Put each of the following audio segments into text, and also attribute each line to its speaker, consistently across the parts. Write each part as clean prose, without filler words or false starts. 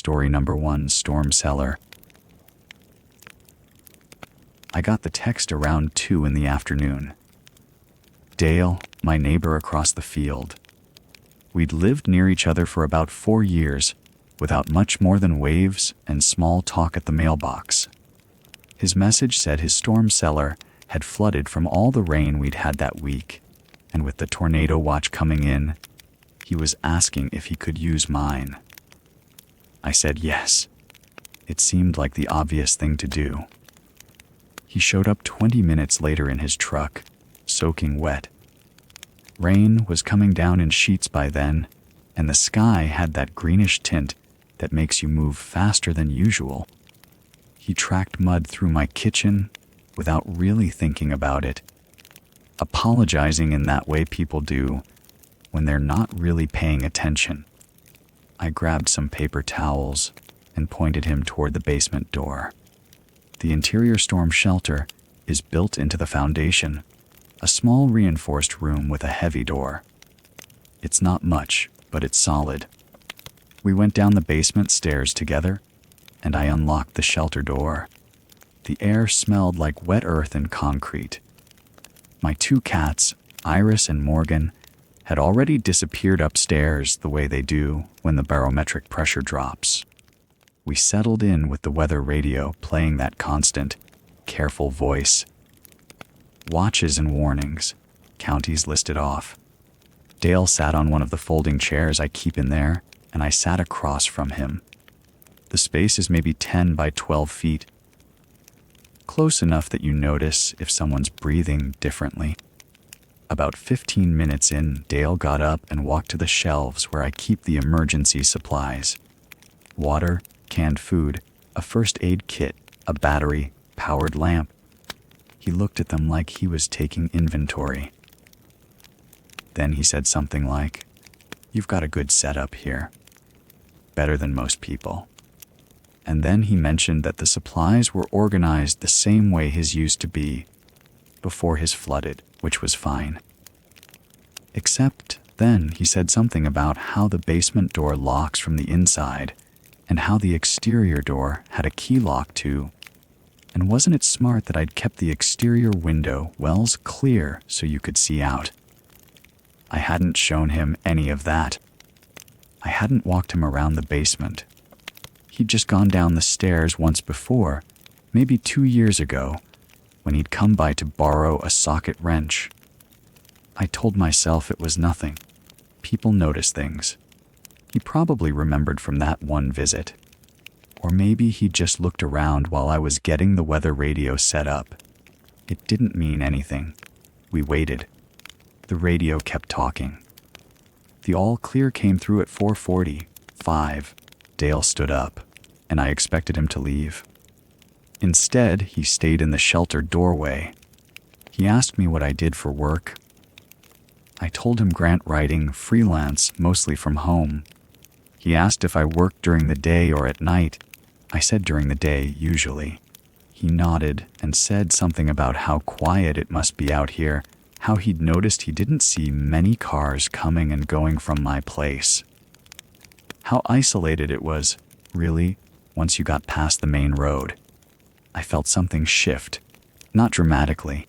Speaker 1: Story number 1, Storm Cellar. I got the text around 2 in the afternoon. Dale, my neighbor across the field. We'd lived near each other for about 4 years, without much more than waves and small talk at the mailbox. His message said his storm cellar had flooded from all the rain we'd had that week, and with the tornado watch coming in, he was asking if he could use mine. I said yes. It seemed like the obvious thing to do. He showed up 20 minutes later in his truck, soaking wet. Rain was coming down in sheets by then, and the sky had that greenish tint that makes you move faster than usual. He tracked mud through my kitchen without really thinking about it, apologizing in that way people do when they're not really paying attention. I grabbed some paper towels and pointed him toward the basement door. The interior storm shelter is built into the foundation, a small reinforced room with a heavy door. It's not much, but it's solid. We went down the basement stairs together, and I unlocked the shelter door. The air smelled like wet earth and concrete. My 2 cats, Iris and Morgan, had already disappeared upstairs the way they do when the barometric pressure drops. We settled in with the weather radio playing that constant, careful voice. Watches and warnings, counties listed off. Dale sat on one of the folding chairs I keep in there, and I sat across from him. The space is maybe 10 by 12 feet. Close enough that you notice if someone's breathing differently. About 15 minutes in, Dale got up and walked to the shelves where I keep the emergency supplies. Water, canned food, a first aid kit, a battery, powered lamp. He looked at them like he was taking inventory. Then he said something like, "You've got a good setup here. Better than most people." And then he mentioned that the supplies were organized the same way his used to be, before his flooded, which was fine. Except then he said something about how the basement door locks from the inside, and how the exterior door had a key lock too. And wasn't it smart that I'd kept the exterior window wells clear so you could see out? I hadn't shown him any of that. I hadn't walked him around the basement. He'd just gone down the stairs once before, maybe 2 years ago, when he'd come by to borrow a socket wrench. I told myself it was nothing. People notice things. He probably remembered from that one visit. Or maybe he just looked around while I was getting the weather radio set up. It didn't mean anything. We waited. The radio kept talking. The all clear came through at 4:45. Dale stood up, and I expected him to leave. Instead, he stayed in the shelter doorway. He asked me what I did for work. I told him grant writing, freelance, mostly from home. He asked if I worked during the day or at night. I said during the day, usually. He nodded and said something about how quiet it must be out here, how he'd noticed he didn't see many cars coming and going from my place. How isolated it was, really, once you got past the main road. I felt something shift, not dramatically.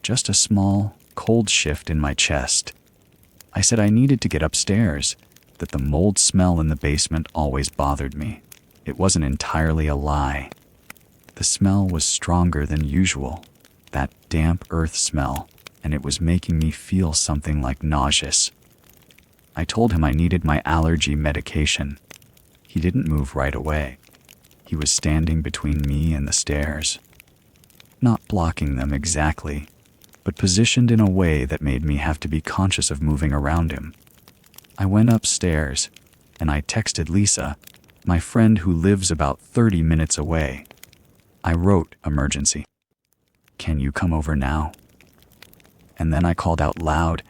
Speaker 1: Just a small, cold shift in my chest. I said I needed to get upstairs, that the mold smell in the basement always bothered me. It wasn't entirely a lie. The smell was stronger than usual, that damp earth smell, and it was making me feel something like nauseous. I told him I needed my allergy medication. He didn't move right away. He was standing between me and the stairs. Not blocking them exactly, but positioned in a way that made me have to be conscious of moving around him. I went upstairs, and I texted Lisa, my friend who lives about 30 minutes away. I wrote emergency. "Can you come over now?" And then I called out loud,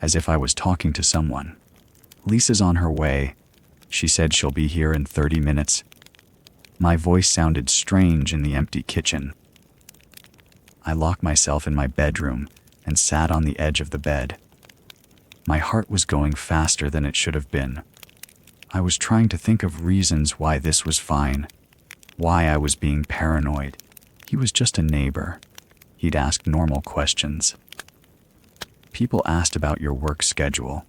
Speaker 1: as if I was talking to someone. "Lisa's on her way. She said she'll be here in 30 minutes." My voice sounded strange in the empty kitchen. I locked myself in my bedroom and sat on the edge of the bed. My heart was going faster than it should have been. I was trying to think of reasons why this was fine, why I was being paranoid. He was just a neighbor. He'd ask normal questions. People asked about your work schedule.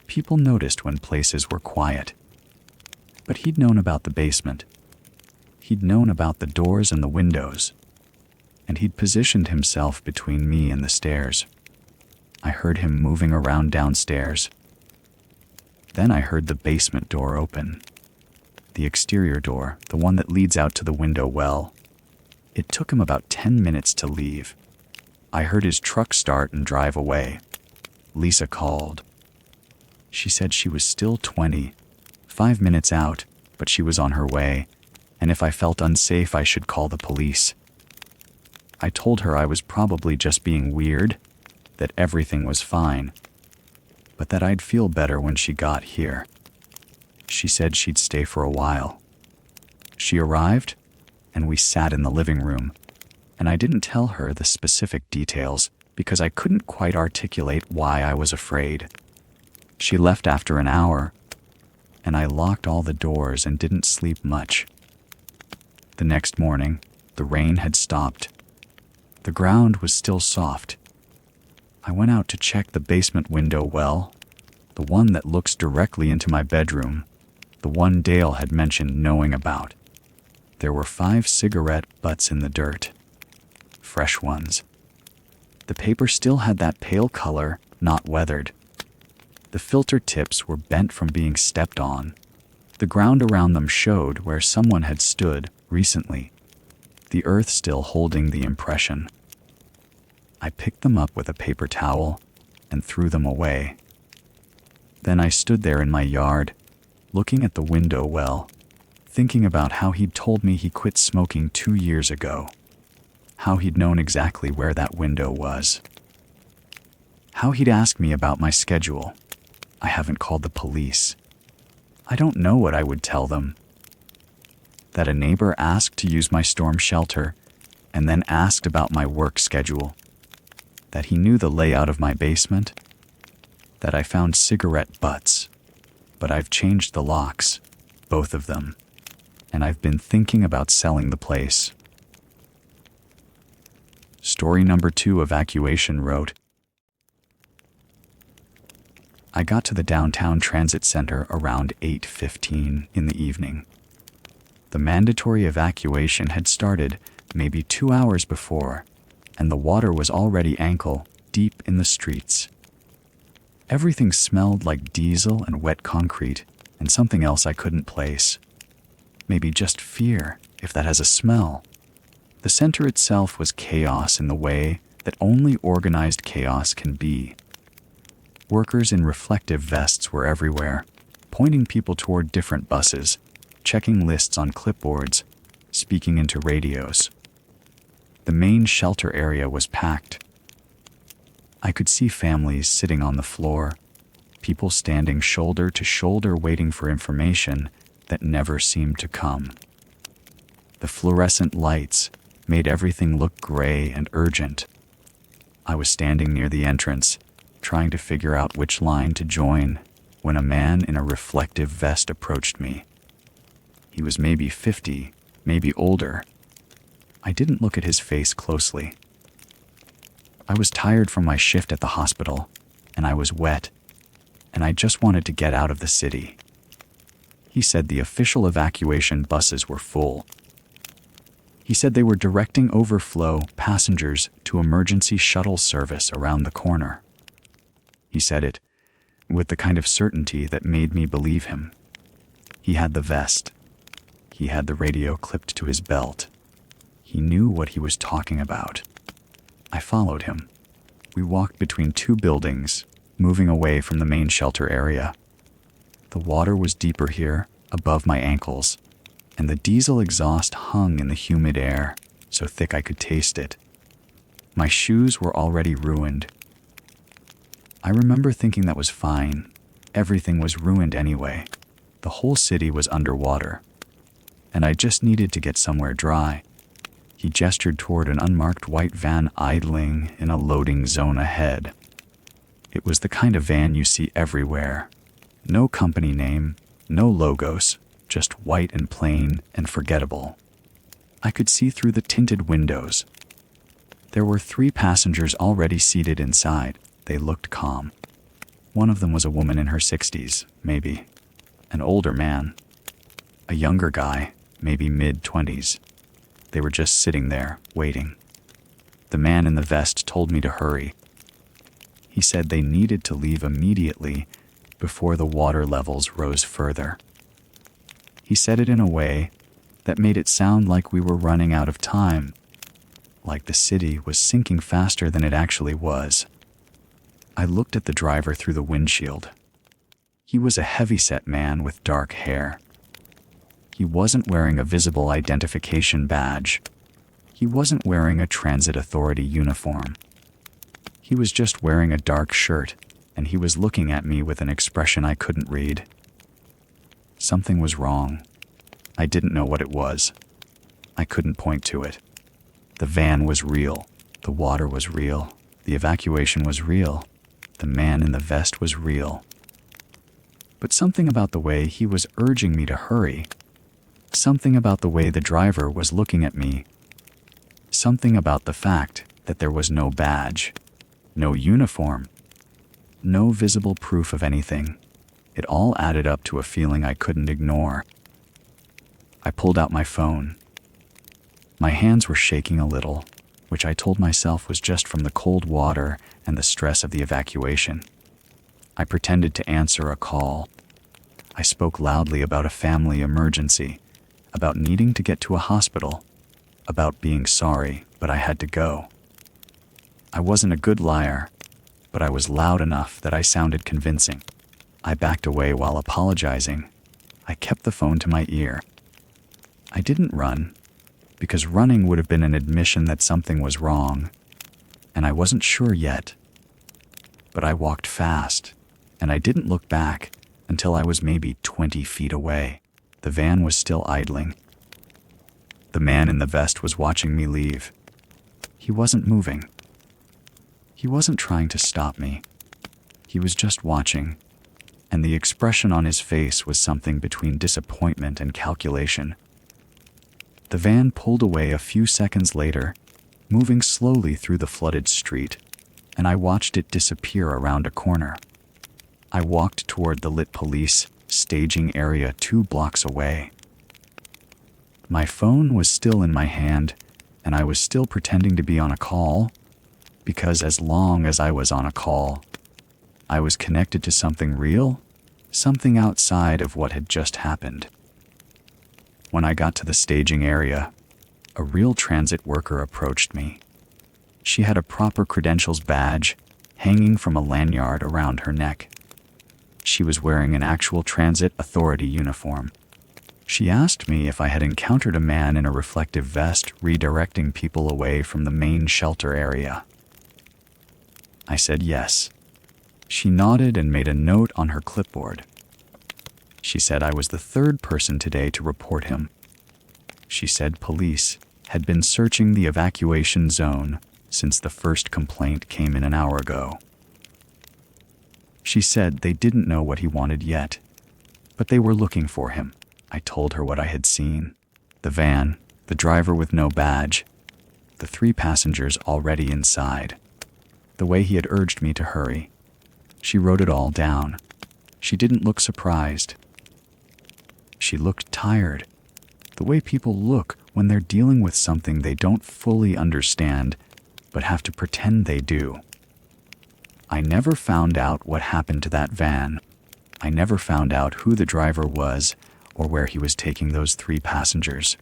Speaker 1: People noticed when places were quiet. But he'd known about the basement. He'd known about the doors and the windows. And he'd positioned himself between me and the stairs. I heard him moving around downstairs. Then I heard the basement door open. The exterior door, the one that leads out to the window well. It took him about 10 minutes to leave. I heard his truck start and drive away. Lisa called. She said she was still 20, 5 minutes out, but she was on her way, and if I felt unsafe, I should call the police. I told her I was probably just being weird, that everything was fine, but that I'd feel better when she got here. She said she'd stay for a while. She arrived, and we sat in the living room, and I didn't tell her the specific details because I couldn't quite articulate why I was afraid. She left after an hour, and I locked all the doors and didn't sleep much. The next morning, the rain had stopped. The ground was still soft. I went out to check the basement window well, the one that looks directly into my bedroom, the one Dale had mentioned knowing about. There were 5 cigarette butts in the dirt. Fresh ones. The paper still had that pale color, not weathered. The filter tips were bent from being stepped on. The ground around them showed where someone had stood recently, the earth still holding the impression. I picked them up with a paper towel and threw them away. Then I stood there in my yard, looking at the window well, thinking about how he'd told me he quit smoking 2 years ago, how he'd known exactly where that window was, how he'd asked me about my schedule. I haven't called the police. I don't know what I would tell them. That a neighbor asked to use my storm shelter and then asked about my work schedule. That he knew the layout of my basement. That I found cigarette butts, but I've changed the locks, both of them, and I've been thinking about selling the place. Story number 2, Evacuation wrote, I got to the downtown transit center around 8:15 in the evening. The mandatory evacuation had started maybe 2 hours before, and the water was already ankle deep in the streets. Everything smelled like diesel and wet concrete and something else I couldn't place. Maybe just fear, if that has a smell. The center itself was chaos in the way that only organized chaos can be. Workers in reflective vests were everywhere, pointing people toward different buses, checking lists on clipboards, speaking into radios. The main shelter area was packed. I could see families sitting on the floor, people standing shoulder to shoulder waiting for information that never seemed to come. The fluorescent lights made everything look gray and urgent. I was standing near the entrance, trying to figure out which line to join, when a man in a reflective vest approached me. He was maybe 50, maybe older. I didn't look at his face closely. I was tired from my shift at the hospital, and I was wet, and I just wanted to get out of the city. He said the official evacuation buses were full. He said they were directing overflow passengers to emergency shuttle service around the corner. He said it with the kind of certainty that made me believe him. He had the vest. He had the radio clipped to his belt. He knew what he was talking about. I followed him. We walked between 2 buildings, moving away from the main shelter area. The water was deeper here, above my ankles, and the diesel exhaust hung in the humid air, so thick I could taste it. My shoes were already ruined. I remember thinking that was fine. Everything was ruined anyway. The whole city was underwater, and I just needed to get somewhere dry. He gestured toward an unmarked white van idling in a loading zone ahead. It was the kind of van you see everywhere. No company name, No logos, just white and plain and forgettable. I could see through the tinted windows. There were 3 passengers already seated inside. They looked calm. One of them was a woman in her 60s, maybe. An older man. A younger guy, maybe mid-20s. They were just sitting there, waiting. The man in the vest told me to hurry. He said they needed to leave immediately before the water levels rose further. He said it in a way that made it sound like we were running out of time, like the city was sinking faster than it actually was. I looked at the driver through the windshield. He was a heavy-set man with dark hair. He wasn't wearing a visible identification badge. He wasn't wearing a transit authority uniform. He was just wearing a dark shirt, and he was looking at me with an expression I couldn't read. Something was wrong. I didn't know what it was. I couldn't point to it. The van was real. The water was real. The evacuation was real. The man in the vest was real. But something about the way he was urging me to hurry, something about the way the driver was looking at me, something about the fact that there was no badge, no uniform, no visible proof of anything. It all added up to a feeling I couldn't ignore. I pulled out my phone. My hands were shaking a little, which I told myself was just from the cold water and the stress of the evacuation. I pretended to answer a call. I spoke loudly about a family emergency, about needing to get to a hospital, about being sorry, but I had to go. I wasn't a good liar, but I was loud enough that I sounded convincing. I backed away while apologizing. I kept the phone to my ear. I didn't run, because running would have been an admission that something was wrong, and I wasn't sure yet. But I walked fast, and I didn't look back until I was maybe 20 feet away. The van was still idling. The man in the vest was watching me leave. He wasn't moving. He wasn't trying to stop me. He was just watching, and the expression on his face was something between disappointment and calculation. The van pulled away a few seconds later, moving slowly through the flooded street, and I watched it disappear around a corner. I walked toward the lit police staging area 2 blocks away. My phone was still in my hand, and I was still pretending to be on a call, because as long as I was on a call, I was connected to something real, something outside of what had just happened. When I got to the staging area, a real transit worker approached me. She had a proper credentials badge hanging from a lanyard around her neck. She was wearing an actual transit authority uniform. She asked me if I had encountered a man in a reflective vest redirecting people away from the main shelter area. I said yes. She nodded and made a note on her clipboard. She said I was the 3rd person today to report him. She said police had been searching the evacuation zone since the first complaint came in an hour ago. She said they didn't know what he wanted yet, but they were looking for him. I told her what I had seen. The van, the driver with no badge, the 3 passengers already inside, the way he had urged me to hurry. She wrote it all down. She didn't look surprised. She looked tired, the way people look when they're dealing with something they don't fully understand, but have to pretend they do. I never found out what happened to that van. I never found out who the driver was or where he was taking those 3 passengers.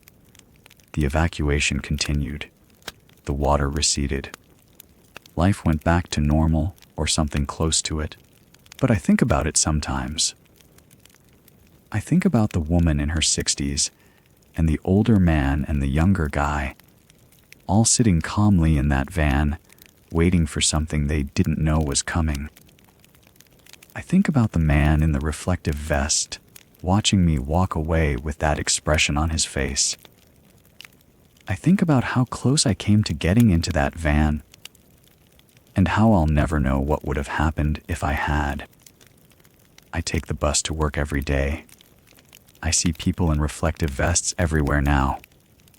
Speaker 1: The evacuation continued. The water receded. Life went back to normal or something close to it, but I think about it sometimes. I think about the woman in her 60s and the older man and the younger guy, all sitting calmly in that van, waiting for something they didn't know was coming. I think about the man in the reflective vest, watching me walk away with that expression on his face. I think about how close I came to getting into that van, and how I'll never know what would have happened if I had. I take the bus to work every day. I see people in reflective vests everywhere now.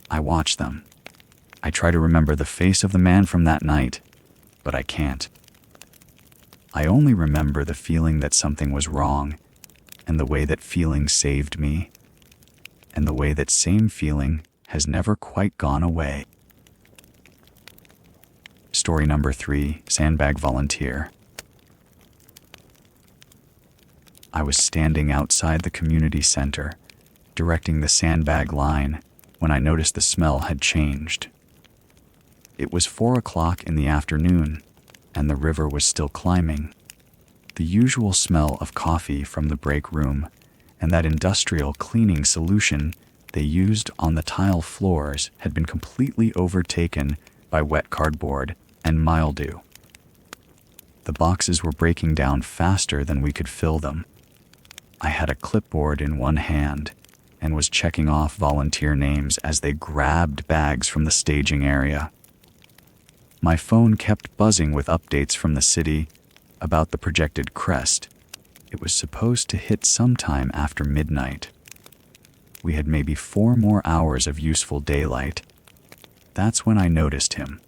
Speaker 1: I watch them. I try to remember the face of the man from that night, but I can't. I only remember the feeling that something was wrong, and the way that feeling saved me, and the way that same feeling has never quite gone away. Story number 3, Sandbag Volunteer. I was standing outside the community center, directing the Sandbag line, when I noticed the smell had changed. It was 4 o'clock in the afternoon, and the river was still climbing. The usual smell of coffee from the break room and that industrial cleaning solution they used on the tile floors had been completely overtaken by wet cardboard and mildew. The boxes were breaking down faster than we could fill them. I had a clipboard in one hand and was checking off volunteer names as they grabbed bags from the staging area. My phone kept buzzing with updates from the city about the projected crest. It was supposed to hit sometime after midnight. We had maybe 4 more hours of useful daylight. That's when I noticed him.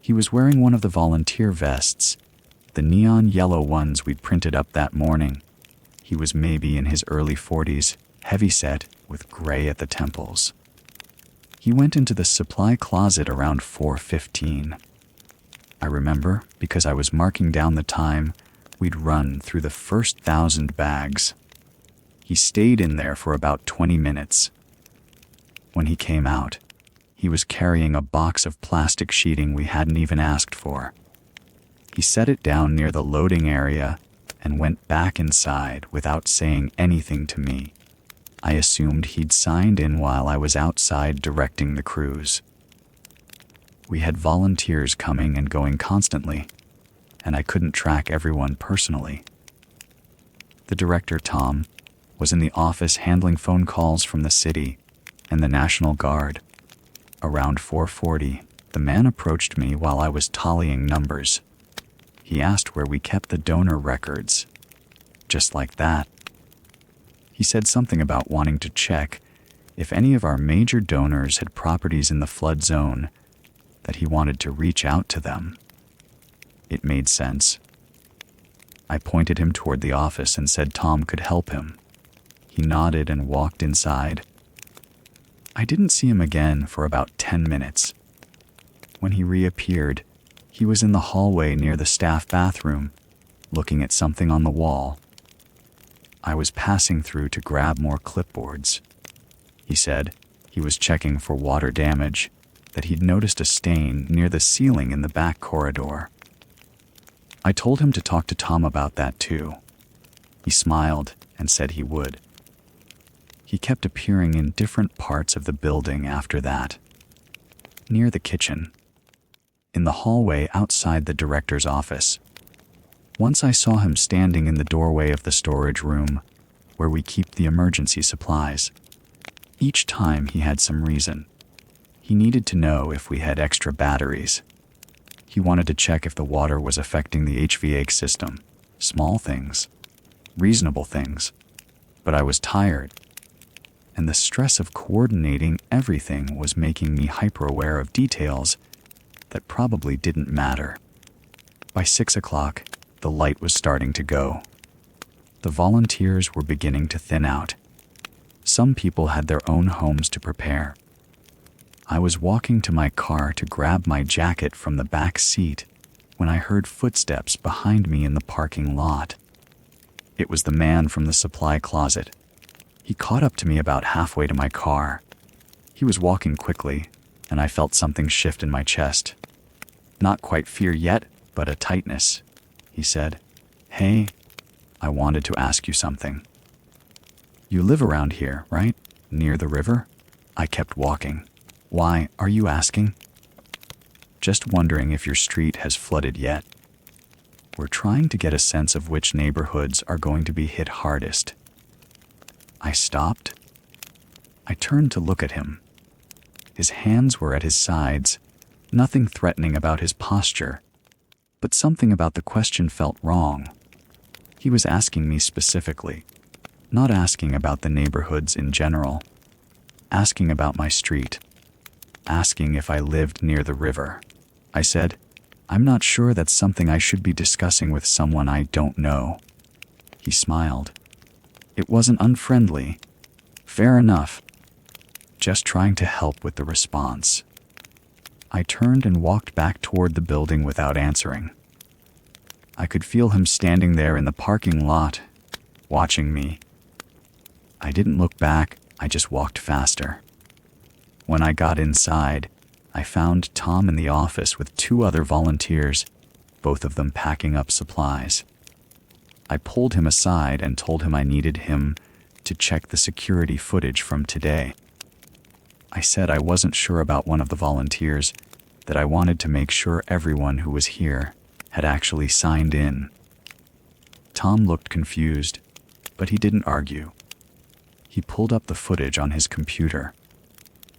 Speaker 1: He was wearing one of the volunteer vests, the neon yellow ones we'd printed up that morning. He was maybe in his early 40s, heavyset with gray at the temples. He went into the supply closet around 4:15. I remember because I was marking down the time we'd run through the first 1,000 bags. He stayed in there for about 20 minutes. When he came out, he was carrying a box of plastic sheeting we hadn't even asked for. He set it down near the loading area and went back inside without saying anything to me. I assumed he'd signed in while I was outside directing the crews. We had volunteers coming and going constantly, and I couldn't track everyone personally. The director, Tom, was in the office handling phone calls from the city and the National Guard. Around 4:40, the man approached me while I was tallying numbers. He asked where we kept the donor records. Just like that. He said something about wanting to check if any of our major donors had properties in the flood zone, that he wanted to reach out to them. It made sense. I pointed him toward the office and said Tom could help him. He nodded and walked inside. I didn't see him again for about 10 minutes. When he reappeared, he was in the hallway near the staff bathroom, looking at something on the wall. I was passing through to grab more clipboards. He said he was checking for water damage, that he'd noticed a stain near the ceiling in the back corridor. I told him to talk to Tom about that too. He smiled and said he would. He kept appearing in different parts of the building after that. Near the kitchen. In the hallway outside the director's office. Once I saw him standing in the doorway of the storage room, where we keep the emergency supplies. Each time he had some reason. He needed to know if we had extra batteries. He wanted to check if the water was affecting the HVAC system. Small things. Reasonable things. But I was tired. And the stress of coordinating everything was making me hyper-aware of details that probably didn't matter. By 6 o'clock, the light was starting to go. The volunteers were beginning to thin out. Some people had their own homes to prepare. I was walking to my car to grab my jacket from the back seat when I heard footsteps behind me in the parking lot. It was the man from the supply closet. He caught up to me about halfway to my car. He was walking quickly, and I felt something shift in my chest. Not quite fear yet, but a tightness. He said, "Hey, I wanted to ask you something. You live around here, right? Near the river?" I kept walking. "Why are you asking?" "Just wondering if your street has flooded yet. We're trying to get a sense of which neighborhoods are going to be hit hardest." I stopped. I turned to look at him. His hands were at his sides, nothing threatening about his posture, but something about the question felt wrong. He was asking me specifically, not asking about the neighborhoods in general, asking about my street, asking if I lived near the river. I said, "I'm not sure that's something I should be discussing with someone I don't know." He smiled. It wasn't unfriendly. Fair enough. Just trying to help with the response. I turned and walked back toward the building without answering. I could feel him standing there in the parking lot, watching me. I didn't look back, I just walked faster. When I got inside, I found Tom in the office with 2 other volunteers, both of them packing up supplies. I pulled him aside and told him I needed him to check the security footage from today. I said I wasn't sure about one of the volunteers, that I wanted to make sure everyone who was here had actually signed in. Tom looked confused, but he didn't argue. He pulled up the footage on his computer.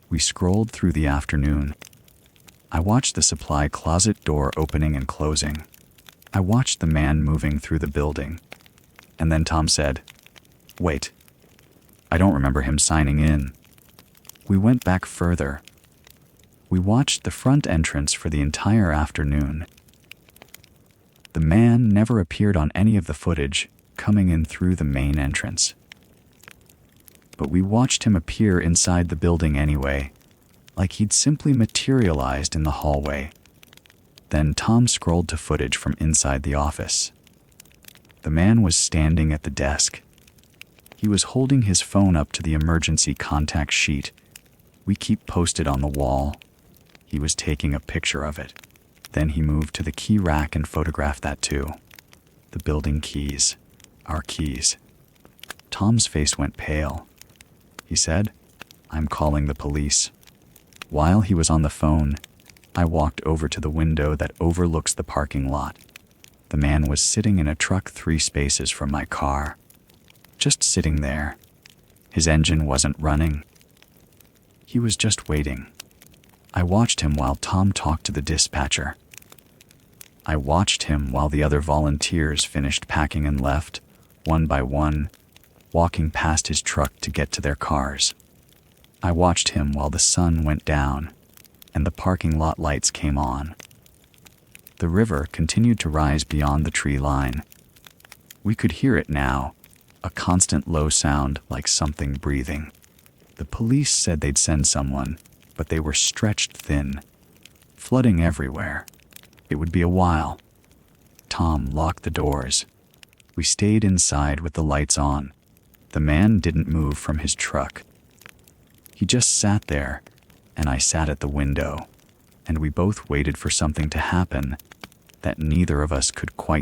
Speaker 1: We scrolled through the afternoon. I watched the supply closet door opening and closing. I watched the man moving through the building. And then Tom said, "Wait, I don't remember him signing in." We went back further. We watched the front entrance for the entire afternoon. The man never appeared on any of the footage coming in through the main entrance. But we watched him appear inside the building anyway, like he'd simply materialized in the hallway. Then Tom scrolled to footage from inside the office. The man was standing at the desk. He was holding his phone up to the emergency contact sheet we keep posted on the wall. He was taking a picture of it. Then he moved to the key rack and photographed that too. The building keys. Our keys. Tom's face went pale. He said, "I'm calling the police." While he was on the phone, I walked over to the window that overlooks the parking lot. The man was sitting in a truck 3 spaces from my car. Just sitting there. His engine wasn't running. He was just waiting. I watched him while Tom talked to the dispatcher. I watched him while the other volunteers finished packing and left, one by one, walking past his truck to get to their cars. I watched him while the sun went down and the parking lot lights came on. The river continued to rise beyond the tree line. We could hear it now, a constant low sound like something breathing. The police said they'd send someone, but they were stretched thin, flooding everywhere. It would be a while. Tom locked the doors. We stayed inside with the lights on. The man didn't move from his truck. He just sat there, and I sat at the window, and we both waited for something to happen that neither of us could quite